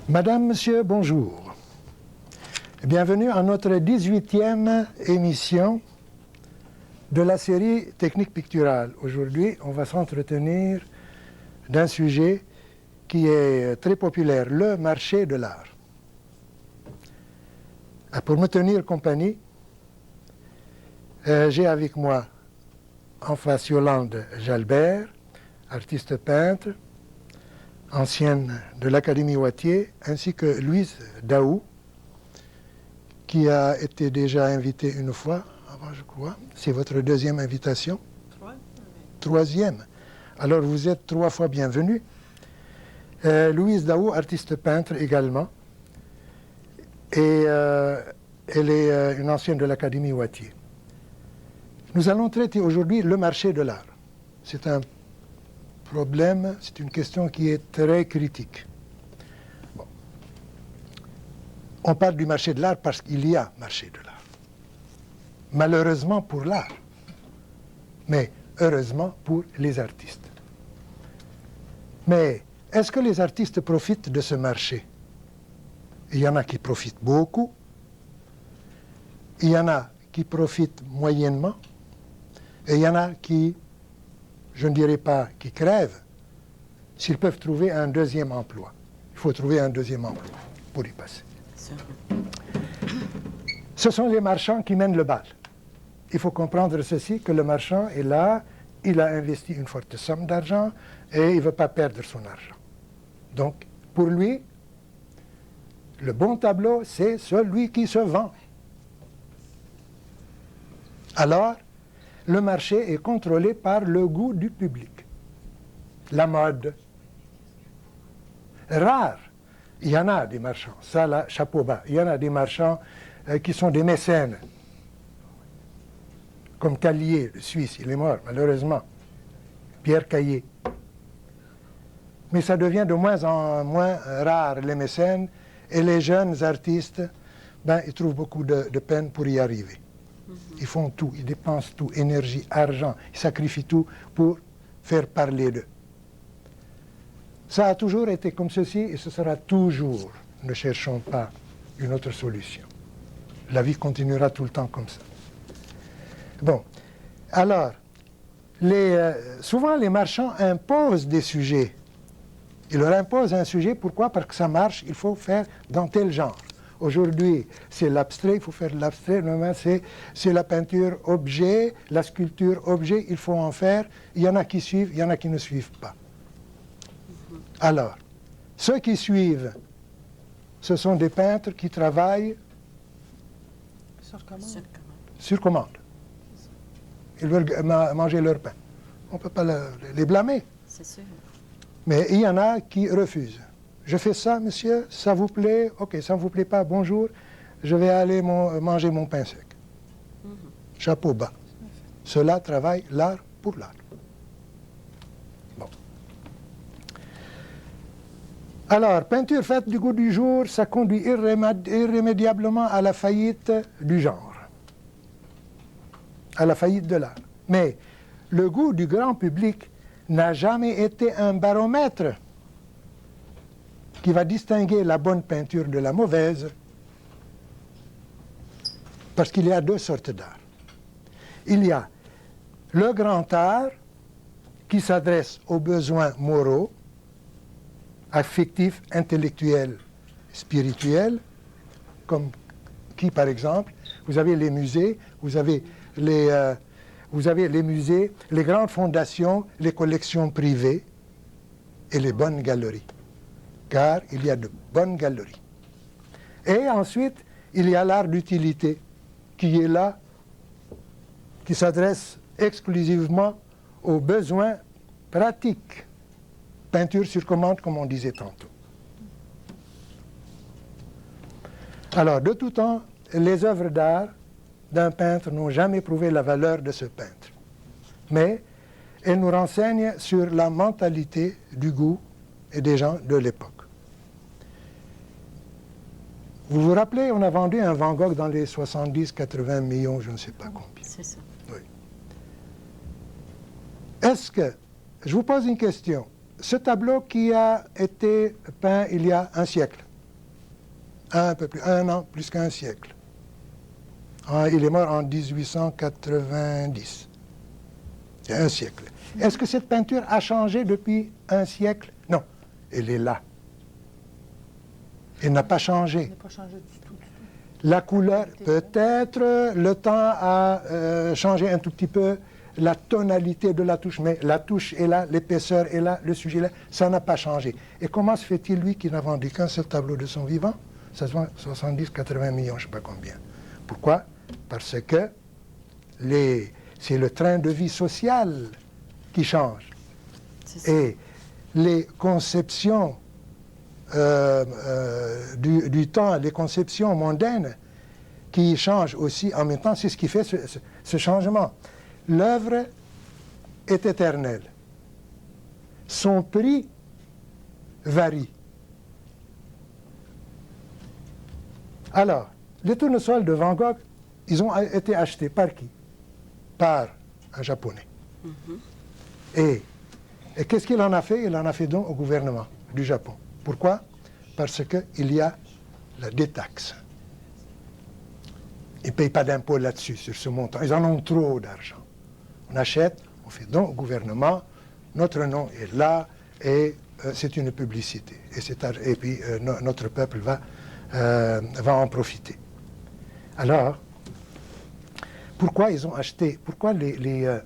Madame, Monsieur, bonjour. Bienvenue à notre 18e émission de la série Technique picturale. Aujourd'hui, on va s'entretenir d'un sujet qui est très populaire, le marché de l'art. Pour me tenir compagnie, j'ai avec moi en face Yolande Jalbert, artiste peintre, ancienne de l'Académie Wattier, ainsi que Louise Daou, qui a été déjà invitée une fois avant, je crois. C'est votre deuxième invitation? Troisième. Alors vous êtes 3 fois bienvenue. Louise Daou, artiste peintre également. Et elle est une ancienne de l'Académie Wattier. Nous allons traiter aujourd'hui le marché de l'art. C'est un problème, c'est une question qui est très critique. Bon. On parle du marché de l'art parce qu'il y a marché de l'art. Malheureusement pour l'art, mais heureusement pour les artistes. Mais est-ce que les artistes profitent de ce marché? Il y en a qui profitent beaucoup, il y en a qui profitent moyennement, et il y en a qui, je ne dirais pas qui crèvent, s'ils peuvent trouver un deuxième emploi. Il faut trouver un deuxième emploi pour y passer. Ce sont les marchands qui mènent le bal. Il faut comprendre ceci, que le marchand est là, il a investi une forte somme d'argent et il ne veut pas perdre son argent. Donc, pour lui, le bon tableau, c'est celui qui se vend. Alors, le marché est contrôlé par le goût du public, la mode. Rare, il y en a des marchands, ça là, chapeau bas, il y en a des marchands qui sont des mécènes, comme Callier, le Suisse, il est mort malheureusement, Pierre Caillé. Mais ça devient de moins en moins rare, les mécènes, et les jeunes artistes, ben, ils trouvent beaucoup de peine pour y arriver. Ils font tout, ils dépensent tout, énergie, argent, ils sacrifient tout pour faire parler d'eux. Ça a toujours été comme ceci et ce sera toujours. Ne cherchons pas une autre solution. La vie continuera tout le temps comme ça. Bon, alors, souvent les marchands imposent des sujets. Ils leur imposent un sujet, pourquoi? Parce que ça marche, il faut faire dans tel genre. Aujourd'hui, c'est l'abstrait, il faut faire l'abstrait. Demain, c'est la peinture objet, la sculpture objet, il faut en faire. Il y en a qui suivent, il y en a qui ne suivent pas. Alors, ceux qui suivent, ce sont des peintres qui travaillent sur commande. Ils veulent manger leur pain. On ne peut pas les blâmer. C'est sûr. Mais il y en a qui refusent. Je fais ça, monsieur, ça vous plaît? Ok, ça ne vous plaît pas, bonjour, je vais aller manger mon pain sec. Chapeau bas. Cela travaille l'art pour l'art. Bon. Alors, peinture faite du goût du jour, ça conduit irrémédiablement à la faillite du genre, à la faillite de l'art. Mais le goût du grand public n'a jamais été un baromètre qui va distinguer la bonne peinture de la mauvaise, parce qu'il y a 2 sortes d'art. Il y a le grand art qui s'adresse aux besoins moraux, affectifs, intellectuels, spirituels, comme qui par exemple, vous avez les musées, vous avez les musées, les grandes fondations, les collections privées et les bonnes galeries. Car il y a de bonnes galeries. Et ensuite, il y a l'art d'utilité, qui est là, qui s'adresse exclusivement aux besoins pratiques. Peinture sur commande, comme on disait tantôt. Alors, de tout temps, les œuvres d'art d'un peintre n'ont jamais prouvé la valeur de ce peintre. Mais elles nous renseignent sur la mentalité du goût et des gens de l'époque. Vous vous rappelez, on a vendu un Van Gogh dans les 70-80 millions, je ne sais pas combien. C'est ça. Oui. Est-ce que, je vous pose une question, ce tableau qui a été peint il y a un siècle, un peu plus, un an, plus qu'un siècle. Il est mort en 1890. Il y a un siècle. Est-ce que cette peinture a changé depuis un siècle? Non, elle est là. Elle n'a pas changé. Elle n'a pas changé du tout. La couleur, peut-être, le temps a changé un tout petit peu la tonalité de la touche, mais la touche est là, l'épaisseur est là, le sujet est là, ça n'a pas changé. Et comment se fait-il, lui, qui n'a vendu qu'un seul tableau de son vivant? Ça se vend 70, 80 millions, je ne sais pas combien. Pourquoi? Parce que c'est le train de vie social qui change. Et les conceptions du temps, les conceptions mondaines qui changent aussi en même temps, c'est ce qui fait ce changement. L'œuvre est éternelle. Son prix varie. Alors, les tournesols de Van Gogh, ils ont été achetés par qui? Par un Japonais. Et qu'est-ce qu'il en a fait? Il en a fait don au gouvernement du Japon. Pourquoi? Parce qu'il y a la détaxe. Ils ne payent pas d'impôt là-dessus, sur ce montant. Ils en ont trop d'argent. On achète, on fait don au gouvernement, notre nom est là, et c'est une publicité. Et puis notre peuple va en profiter. Alors, pourquoi ils ont acheté, pourquoi les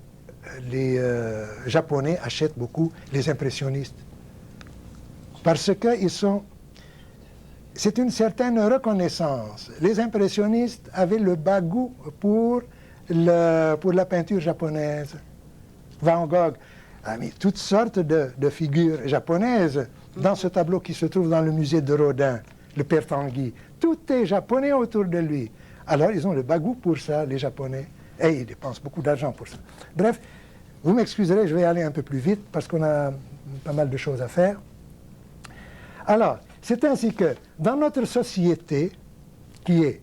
Japonais achètent beaucoup les impressionnistes? Parce que c'est une certaine reconnaissance. Les impressionnistes avaient le bas goût pour la peinture japonaise. Van Gogh a mis toutes sortes de figures japonaises dans ce tableau qui se trouve dans le musée de Rodin, le Père Tanguy. Tout est japonais autour de lui. Alors ils ont le bas goût pour ça, les Japonais, et ils dépensent beaucoup d'argent pour ça. Bref, vous m'excuserez, je vais aller un peu plus vite parce qu'on a pas mal de choses à faire. Alors, c'est ainsi que dans notre société, qui est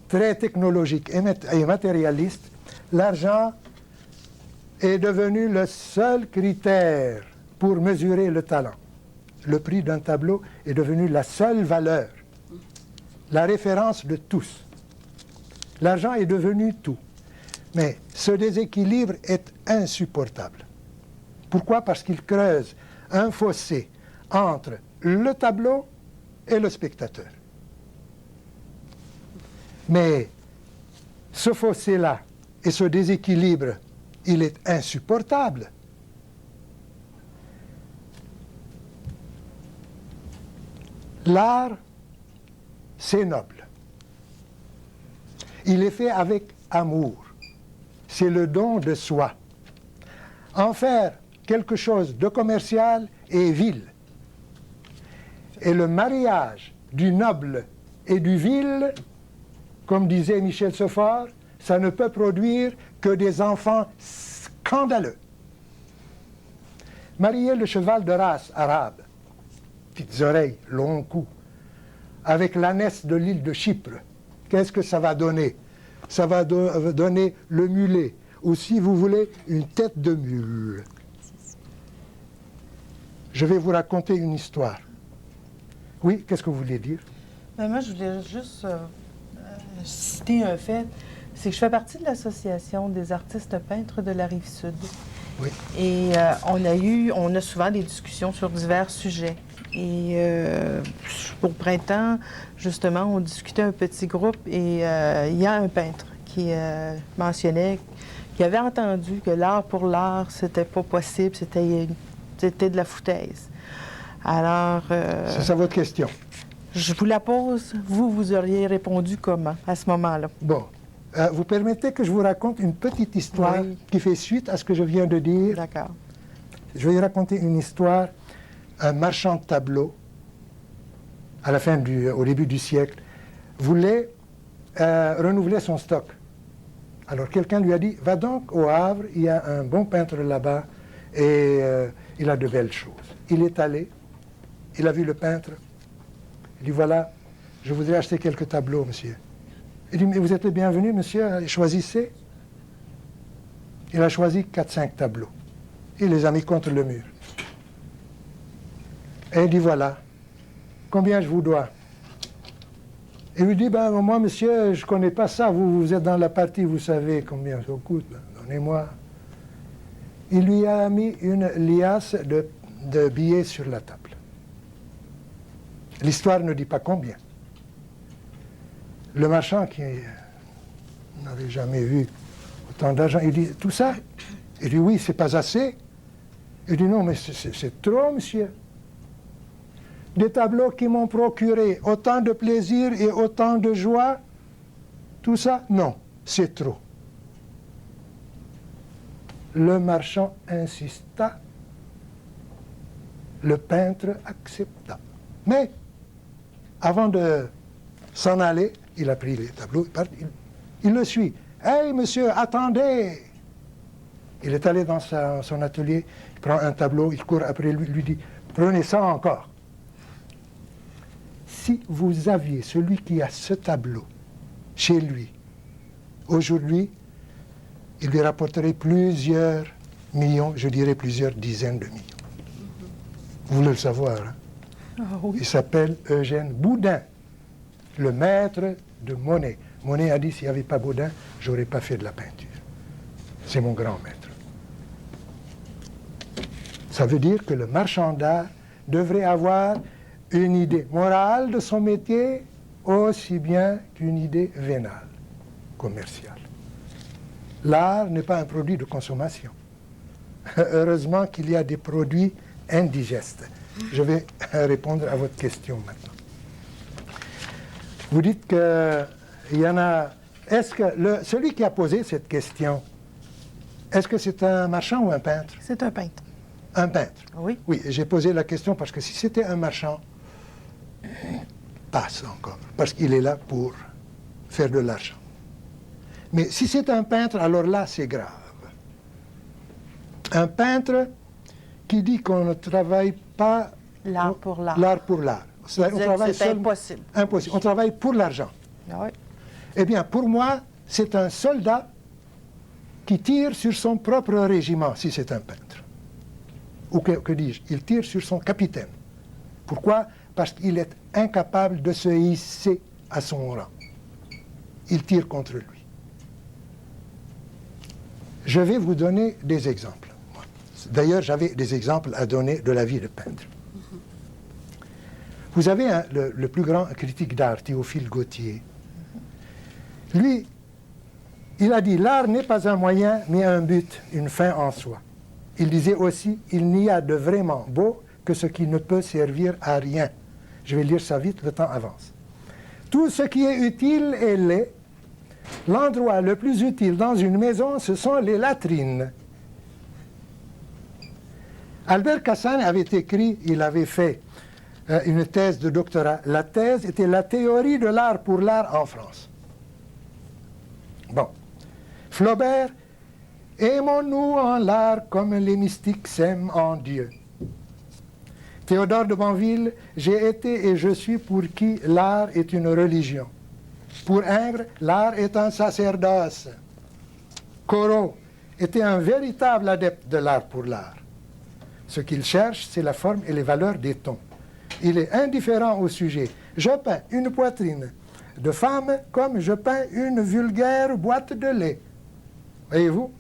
très technologique et matérialiste, l'argent est devenu le seul critère pour mesurer le talent. Le prix d'un tableau est devenu la seule valeur, la référence de tous. L'argent est devenu tout. Mais ce déséquilibre est insupportable. Pourquoi? Parce qu'il creuse un fossé entre le tableau et le spectateur. Mais ce fossé-là et ce déséquilibre, il est insupportable. L'art, c'est noble. Il est fait avec amour. C'est le don de soi. En faire quelque chose de commercial est vil. Et le mariage du noble et du vil, comme disait Michel Sofort, ça ne peut produire que des enfants scandaleux. Marier le cheval de race arabe, petites oreilles, long cou, avec l'ânesse de l'île de Chypre, qu'est-ce que ça va donner? Ça va donner le mulet, ou si vous voulez, une tête de mule. Je vais vous raconter une histoire. Oui, qu'est-ce que vous voulez dire? Moi, je voulais juste citer un fait. C'est que je fais partie de l'Association des artistes peintres de la Rive-Sud. Oui. Et on a souvent des discussions sur divers sujets. Et pour printemps, justement, on discutait un petit groupe et il y a un peintre qui mentionnait, qui avait entendu que l'art pour l'art, c'était pas possible, c'était de la foutaise. Alors... c'est ça votre question? Je vous la pose. Vous auriez répondu comment à ce moment-là? Bon. Vous permettez que je vous raconte une petite histoire Oui. qui fait suite à ce que je viens de dire? D'accord. Je vais raconter une histoire. Un marchand de tableaux, au début du siècle, voulait renouveler son stock. Alors quelqu'un lui a dit, va donc au Havre, il y a un bon peintre là-bas et il a de belles choses. Il est allé, il a vu le peintre, il dit, voilà, je voudrais acheter quelques tableaux, monsieur. Il dit, mais vous êtes le bienvenu, monsieur, choisissez. Il a choisi 4-5 tableaux. Il les a mis contre le mur. Et il dit, voilà, combien je vous dois? Et il lui dit, ben moi, monsieur, je ne connais pas ça, vous êtes dans la partie, vous savez combien ça coûte, donnez-moi. Il lui a mis une liasse de billets sur la table. L'histoire ne dit pas combien. Le marchand qui n'avait jamais vu autant d'argent, il dit, tout ça? Il dit, oui, c'est pas assez. Il dit, non, mais c'est trop, monsieur. Des tableaux qui m'ont procuré autant de plaisir et autant de joie, tout ça, non, c'est trop. Le marchand insista, le peintre accepta. Mais, avant de s'en aller, il a pris les tableaux, il le suit. « Hey, monsieur, attendez !» Il est allé dans son atelier, il prend un tableau, il court après lui, lui dit « Prenez ça encore !» Si vous aviez celui qui a ce tableau chez lui, aujourd'hui, il lui rapporterait plusieurs millions, je dirais plusieurs dizaines de millions. Vous voulez le savoir, hein? Ah oui. Il s'appelle Eugène Boudin, le maître de Monet. Monet a dit, s'il n'y avait pas Boudin, je n'aurais pas fait de la peinture. C'est mon grand maître. Ça veut dire que le marchand d'art devrait avoir une idée morale de son métier aussi bien qu'une idée vénale, commerciale. L'art n'est pas un produit de consommation. Heureusement qu'il y a des produits indigestes. Je vais répondre à votre question maintenant. Vous dites qu'il y en a... Est-ce que celui qui a posé cette question, est-ce que c'est un marchand ou un peintre? C'est un peintre. Un peintre? Oui. Oui, j'ai posé la question parce que si c'était un marchand, passe encore, parce qu'il est là pour faire de l'argent. Mais si c'est un peintre, alors là, c'est grave. Un peintre qui dit qu'on ne travaille pas... L'art pour l'art. L'art pour l'art. C'est impossible. Impossible. On travaille pour l'argent. Oui. Eh bien, pour moi, c'est un soldat qui tire sur son propre régiment, si c'est un peintre. Ou que dis-je? Il tire sur son capitaine. Pourquoi? Parce qu'il est incapable de se hisser à son rang. Il tire contre lui. Je vais vous donner des exemples. D'ailleurs, j'avais des exemples à donner de la vie de peintre. Vous avez le plus grand critique d'art, Théophile Gautier. Lui, il a dit, l'art n'est pas un moyen, mais un but, une fin en soi. Il disait aussi, il n'y a de vraiment beau que ce qui ne peut servir à rien. Je vais lire ça vite, le temps avance. Tout ce qui est utile est laid. L'endroit le plus utile dans une maison, ce sont les latrines. Albert Cassagne avait écrit, il avait fait une thèse de doctorat. La thèse était la théorie de l'art pour l'art en France. Bon. Flaubert, aimons-nous en l'art comme les mystiques s'aiment en Dieu. Théodore de Banville, j'ai été et je suis pour qui l'art est une religion. Pour Ingres, l'art est un sacerdoce. Corot était un véritable adepte de l'art pour l'art. Ce qu'il cherche, c'est la forme et les valeurs des tons. Il est indifférent au sujet. Je peins une poitrine de femme comme je peins une vulgaire boîte de lait. Voyez-vous?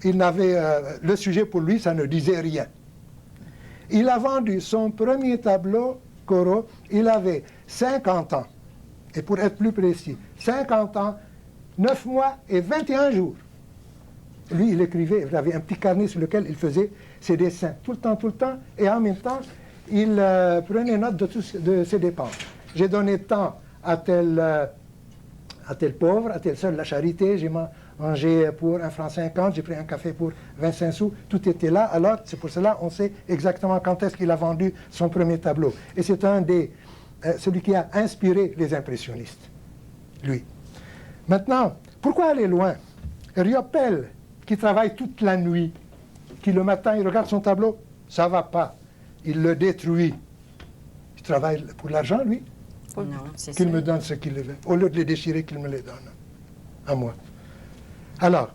Il n'avait, le sujet pour lui, ça ne disait rien. Il a vendu son premier tableau, Corot, il avait 50 ans. Et pour être plus précis, 50 ans, 9 mois et 21 jours. Lui, il écrivait, il avait un petit carnet sur lequel il faisait ses dessins, tout le temps, et en même temps, il prenait note de ses dépenses. J'ai donné tant à tel pauvre, à tel seul la charité, j'ai mangé pour 1,50 franc, j'ai pris un café pour 25 sous, tout était là, alors c'est pour cela on sait exactement quand est-ce qu'il a vendu son premier tableau. Et c'est celui qui a inspiré les impressionnistes, lui. Maintenant, pourquoi aller loin? Riopelle, qui travaille toute la nuit, qui le matin, il regarde son tableau, ça va pas, il le détruit. Il travaille pour l'argent, lui? Non, c'est Qu'il ça. me donne ce qu'il veut. Au lieu de les déchirer, qu'il me les donne. À moi. Alors,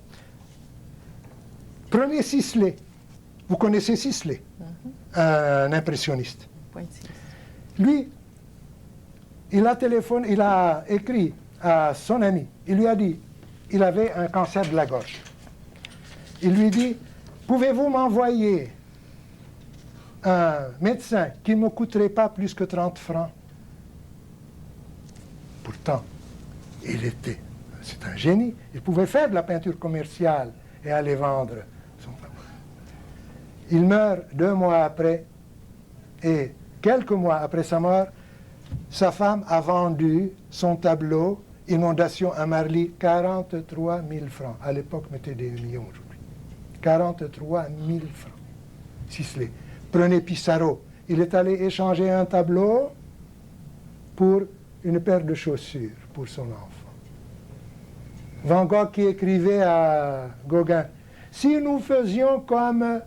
premier Sisley. Vous connaissez Sisley? un impressionniste. Pointilliste. Lui, il a écrit à son ami, il lui a dit, il avait un cancer de la gorge. Il lui dit, pouvez-vous m'envoyer un médecin qui ne me coûterait pas plus que 30 francs? Pourtant, c'est un génie. Il pouvait faire de la peinture commerciale et aller vendre son tableau. Il meurt 2 mois après, et quelques mois après sa mort, sa femme a vendu son tableau Inondation à Marly, 43 000 francs. À l'époque, mettez des millions aujourd'hui. 43 000 francs. Sisley. Prenez Pissarro. Il est allé échanger un tableau pour une paire de chaussures pour son enfant. Van Gogh qui écrivait à Gauguin, si nous faisions comme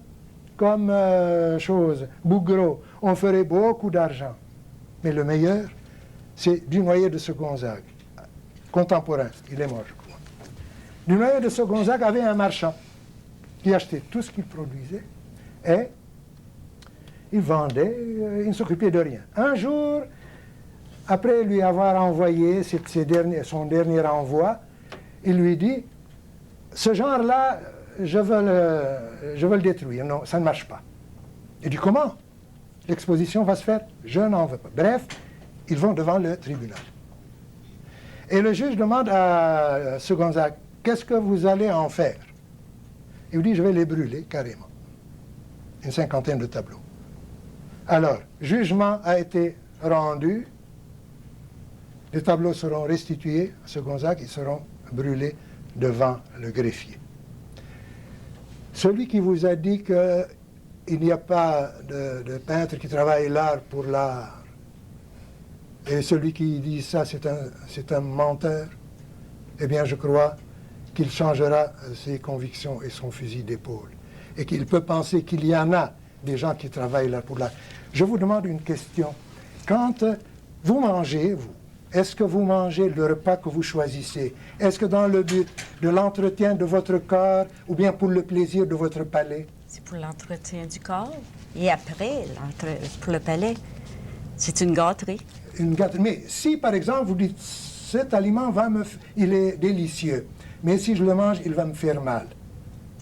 Bouguereau, on ferait beaucoup d'argent. Mais le meilleur, c'est Dunoyer de Segonzague, contemporain, il est mort, je crois. Dunoyer de Segonzague avait un marchand qui achetait tout ce qu'il produisait et il vendait, il ne s'occupait de rien. Un jour, après lui avoir envoyé son dernier envoi, il lui dit, ce genre-là, je veux le détruire. Non, ça ne marche pas. Il dit, comment? L'exposition va se faire? Je n'en veux pas. Bref, ils vont devant le tribunal. Et le juge demande à Segonzague, qu'est-ce que vous allez en faire? Il lui dit, je vais les brûler carrément. Une 50aine de tableaux. Alors, jugement a été rendu. Les tableaux seront restitués à Segonzague, ils seront brûlés devant le greffier. Celui qui vous a dit qu'il n'y a pas de peintre qui travaille l'art pour l'art, et celui qui dit ça, c'est un menteur, eh bien, je crois qu'il changera ses convictions et son fusil d'épaule, et qu'il peut penser qu'il y en a des gens qui travaillent l'art pour l'art. Je vous demande une question. Quand vous mangez, est-ce que vous mangez le repas que vous choisissez? Est-ce que dans le but de l'entretien de votre corps ou bien pour le plaisir de votre palais? C'est pour l'entretien du corps. Et après, pour le palais, c'est une gâterie. Une gâterie. Mais si, par exemple, vous dites, cet aliment, il est délicieux, mais si je le mange, il va me faire mal.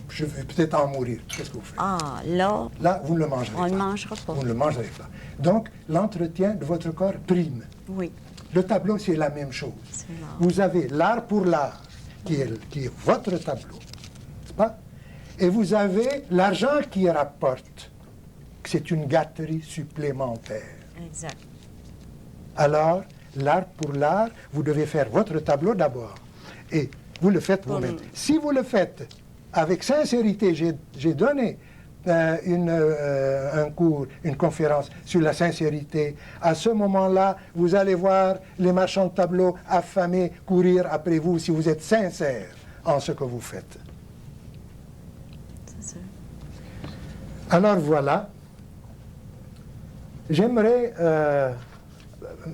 Je vais peut-être en mourir. Qu'est-ce que vous faites? Ah, là... Là, vous ne le mangerez pas. On ne le mangera pas. Vous ne le mangerez pas. Donc, l'entretien de votre corps prime. Oui. Le tableau, c'est la même chose. Vous avez l'art pour l'art, qui est votre tableau, n'est-ce pas? Et vous avez l'argent qui rapporte. C'est une gâterie supplémentaire. Exact. Alors, l'art pour l'art, vous devez faire votre tableau d'abord. Et vous le faites vous-même. Si vous le faites avec sincérité, j'ai donné un cours, une conférence sur la sincérité. À ce moment-là, vous allez voir les marchands de tableaux affamés courir après vous si vous êtes sincère en ce que vous faites. C'est ça. Alors voilà. J'aimerais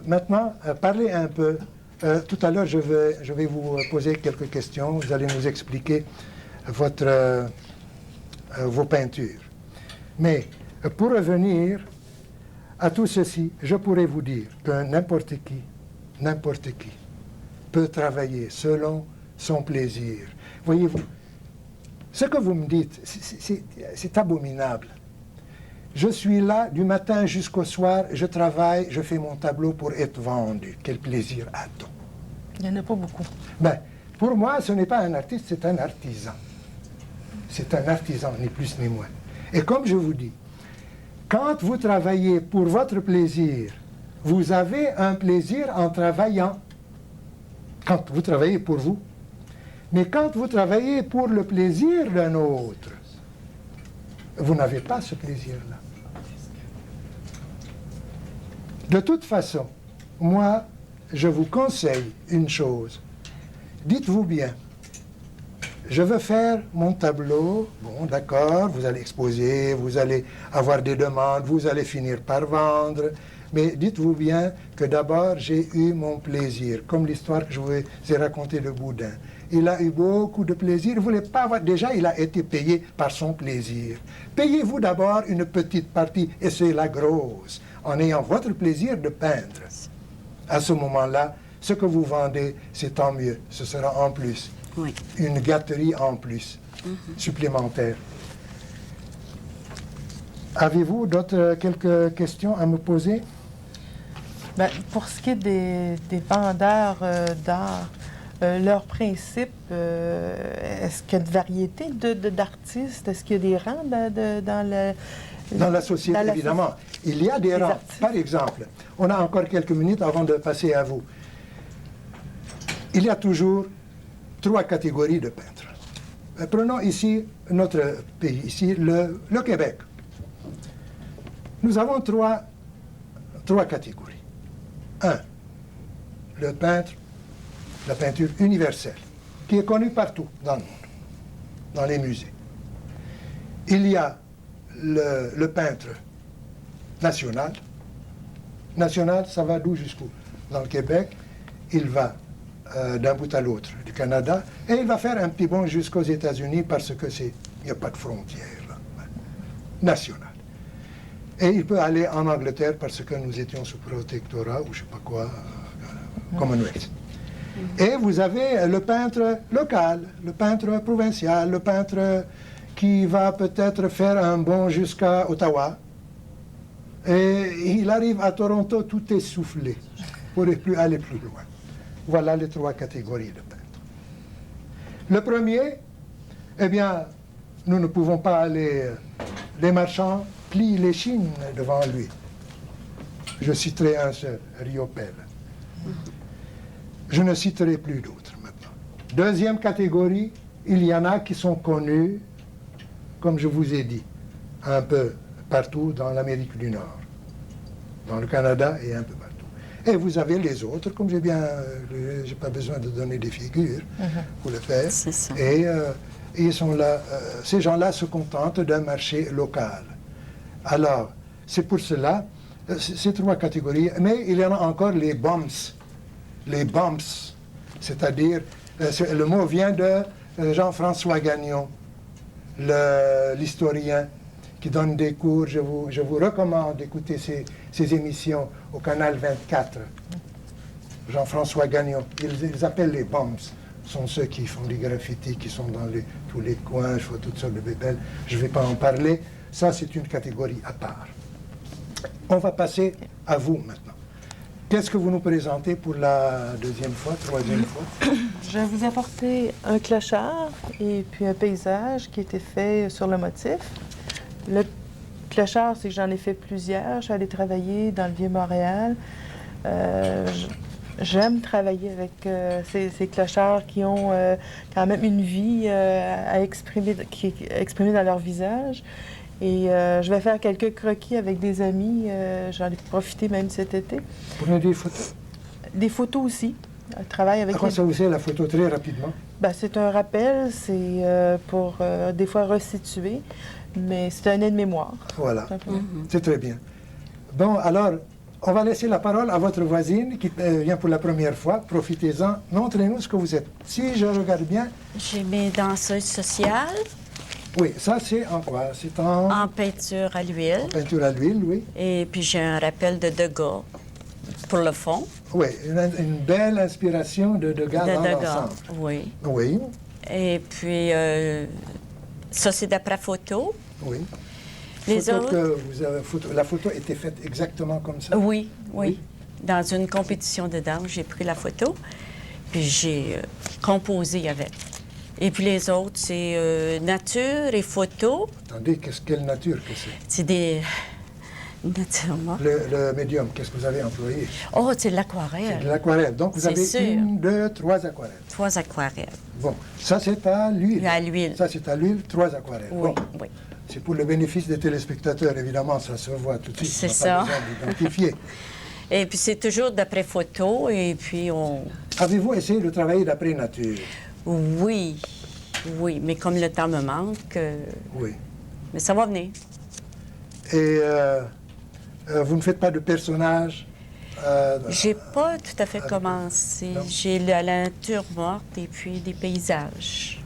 maintenant parler un peu. Tout à l'heure, je vais vous poser quelques questions. Vous allez nous expliquer vos peintures. Mais pour revenir à tout ceci, je pourrais vous dire que n'importe qui peut travailler selon son plaisir. Voyez-vous, ce que vous me dites, c'est abominable. Je suis là du matin jusqu'au soir, je travaille, je fais mon tableau pour être vendu. Quel plaisir a-t-on? Il n'y en a pas beaucoup. Ben, pour moi, ce n'est pas un artiste, c'est un artisan. C'est un artisan, ni plus ni moins. Et comme je vous dis, quand vous travaillez pour votre plaisir, vous avez un plaisir en travaillant. Quand vous travaillez pour vous. Mais quand vous travaillez pour le plaisir d'un autre, vous n'avez pas ce plaisir-là. De toute façon, moi, je vous conseille une chose. Dites-vous bien, je veux faire mon tableau, bon d'accord, vous allez exposer, vous allez avoir des demandes, vous allez finir par vendre, mais dites-vous bien que d'abord j'ai eu mon plaisir, comme l'histoire que je vous ai racontée de Boudin. il a eu beaucoup de plaisir. Il ne voulait pas avoir... Déjà, il a été payé par son plaisir. Payez-vous d'abord une petite partie, et c'est la grosse, en ayant votre plaisir de peindre. À ce moment-là, ce que vous vendez, c'est tant mieux. Ce sera en plus. Oui. Une gâterie en plus, supplémentaire. Avez-vous quelques questions à me poser? Ben, pour ce qui est des vendeurs d'art, leur principe, est-ce qu'il y a une variété d'artistes? Est-ce qu'il y a des rangs Dans la société, dans la évidemment. Il y a des rangs. artistes. Par exemple, on a encore quelques minutes avant de passer à vous. Il y a toujours 3 catégories de peintres. Prenons ici notre pays, ici le Québec. Nous avons trois catégories. 1, le peintre, la peinture universelle, qui est connue partout dans le monde, dans les musées. Il y a le peintre national. National, ça va d'où jusqu'où? Dans le Québec, il va d'un bout à l'autre du Canada, et il va faire un petit bond jusqu'aux États-Unis parce que il n'y a pas de frontière là. National. Et il peut aller en Angleterre parce que nous étions sous protectorat ou je ne sais pas quoi, Commonwealth. Et vous avez le peintre local, le peintre provincial, le peintre qui va peut-être faire un bond jusqu'à Ottawa. Et il arrive à Toronto tout essoufflé pour aller plus loin. Voilà les 3 catégories de peintres. Le premier, eh bien, nous ne pouvons pas aller... Les marchands plient les chines devant lui. Je citerai un seul, Riopelle. Je ne citerai plus d'autres maintenant. Deuxième catégorie, il y en a qui sont connus, comme je vous ai dit, un peu partout dans l'Amérique du Nord, dans le Canada et un peu partout. Et vous avez les autres, comme j'ai pas besoin de donner des figures pour le faire. C'est ça. Et ils sont là, ces gens-là se contentent d'un marché local. Alors, c'est pour cela, ces 3 catégories, mais il y en a encore les bumps. Les bumps, c'est-à-dire, le mot vient de Jean-François Gagnon, l'historien qui donne des cours. Je vous recommande d'écouter ces émissions au Canal 24. Jean-François Gagnon, ils appellent les bumps. Ce sont ceux qui font des graffitis, qui sont dans tous les coins, je vois toutes sortes de bébelles. Je ne vais pas en parler. Ça, c'est une catégorie à part. On va passer à vous maintenant. Qu'est-ce que vous nous présentez pour la deuxième fois, troisième fois? Je vais vous apporter un clochard et puis un paysage qui a été fait sur le motif. Le clochard, c'est que j'en ai fait plusieurs. Je suis allée travailler dans le Vieux-Montréal. J'aime travailler avec ces clochards qui ont quand même une vie à exprimer, qui est exprimée dans leur visage. Et je vais faire quelques croquis avec des amis. J'en ai profité même cet été. Prenez des photos? Des photos aussi. Je travaille avec À quoi ça vous sert la photo très rapidement? Ben, c'est un rappel, c'est pour des fois resituer, mais c'est un aide-mémoire. Voilà, Simplement. c'est très bien. Bon, alors, on va laisser la parole à votre voisine qui vient pour la première fois. Profitez-en. Montrez-nous ce que vous êtes. Si je regarde bien... J'ai mes danseuses sociales Oui, ça c'est en quoi? C'est en en peinture à l'huile. peinture à l'huile, oui. Et puis j'ai un rappel de Degas pour le fond. Oui, une belle inspiration de Degas dans Degas, l'ensemble. oui. Oui, Et puis, ça, c'est d'après photo. oui. Les Photo autres? que vous avez, la photo était faite exactement comme ça? Oui, oui. Oui. Dans une compétition de danse, j'ai pris la photo, puis j'ai composé avec. Et puis les autres, c'est nature et photo. Attendez, quelle nature que c'est? C'est des... Naturellement. Le médium, qu'est-ce que vous avez employé? Oh, c'est de C'est de l'aquarelle. l'aquarelle. Donc vous C'est avez sûr. 1, 2, 3 aquarelles. 3 aquarelles. Bon, ça c'est à l'huile. À l'huile. Ça c'est à l'huile, 3 aquarelles. Oui, Bon, oui. c'est pour le bénéfice des téléspectateurs, évidemment, ça se voit tout de suite. C'est on n'a ça. pas besoin d'identifier. Et puis c'est toujours d'après photo, et puis on... Avez-vous essayé de travailler d'après nature? Oui, oui, mais comme le temps me manque, Oui. mais ça va venir. Et vous ne faites pas de personnages? J'ai pas tout à fait commencé. Non. J'ai la nature morte et puis des paysages.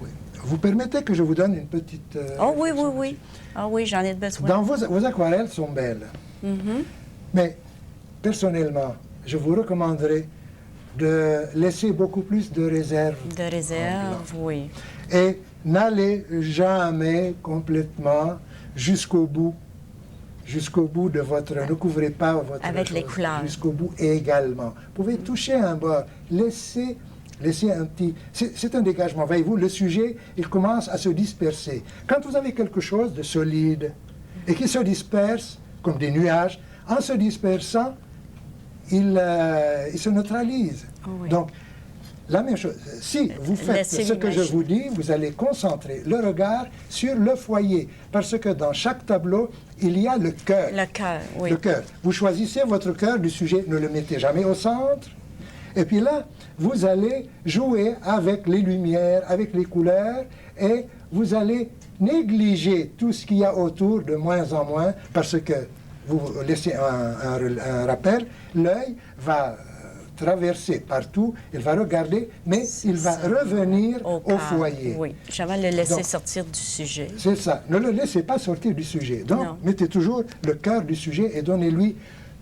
Oui. Vous permettez que je vous donne une petite... Oh oui, oui, oui. Ah oui, j'en ai besoin. Dans vos aquarelles sont belles, Mhm. mais personnellement, je vous recommanderais de laisser beaucoup plus de réserve. De réserve, oui. Et n'allez jamais complètement jusqu'au bout de votre... Ne couvrez pas votre... Avec les chose, couleurs. Jusqu'au bout également. Vous pouvez toucher un bord, laissez un petit... C'est un dégagement. Voyez-vous, le sujet, il commence à se disperser. Quand vous avez quelque chose de solide et qui se disperse, comme des nuages, en se dispersant, il se neutralise. Oh oui. Donc, la même chose. Si vous faites Laissez ce que je l'image. vous dis, vous allez concentrer le regard sur le foyer. Parce que dans chaque tableau, il y a le cœur. Le cœur, oui. Le cœur. Vous choisissez votre cœur du sujet, ne le mettez jamais au centre. Et puis là, vous allez jouer avec les lumières, avec les couleurs, et vous allez négliger tout ce qu'il y a autour de moins en moins, parce que vous laissez un rappel, l'œil va traverser partout, il va regarder, mais il va ça. revenir au cœur, foyer. Oui, j'avais le laisser Donc, sortir du sujet. C'est ça. Ne le laissez pas sortir du sujet. Donc, Non. mettez toujours le cœur du sujet et donnez-lui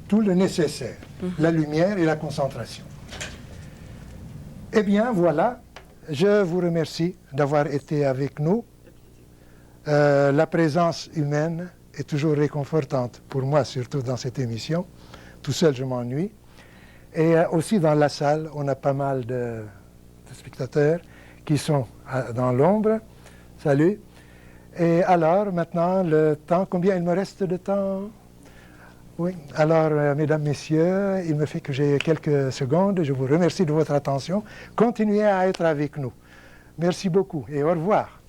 tout le nécessaire, la lumière et la concentration. Eh bien, voilà. Je vous remercie d'avoir été avec nous. La présence humaine est toujours réconfortante, pour moi surtout dans cette émission. Tout seul, je m'ennuie. Et aussi dans la salle, on a pas mal de spectateurs qui sont dans l'ombre. Salut. Et alors, maintenant, le temps, combien il me reste de temps? Oui. Alors, mesdames, messieurs, il me fait que j'ai quelques secondes. Je vous remercie de votre attention. Continuez à être avec nous. Merci beaucoup et au revoir.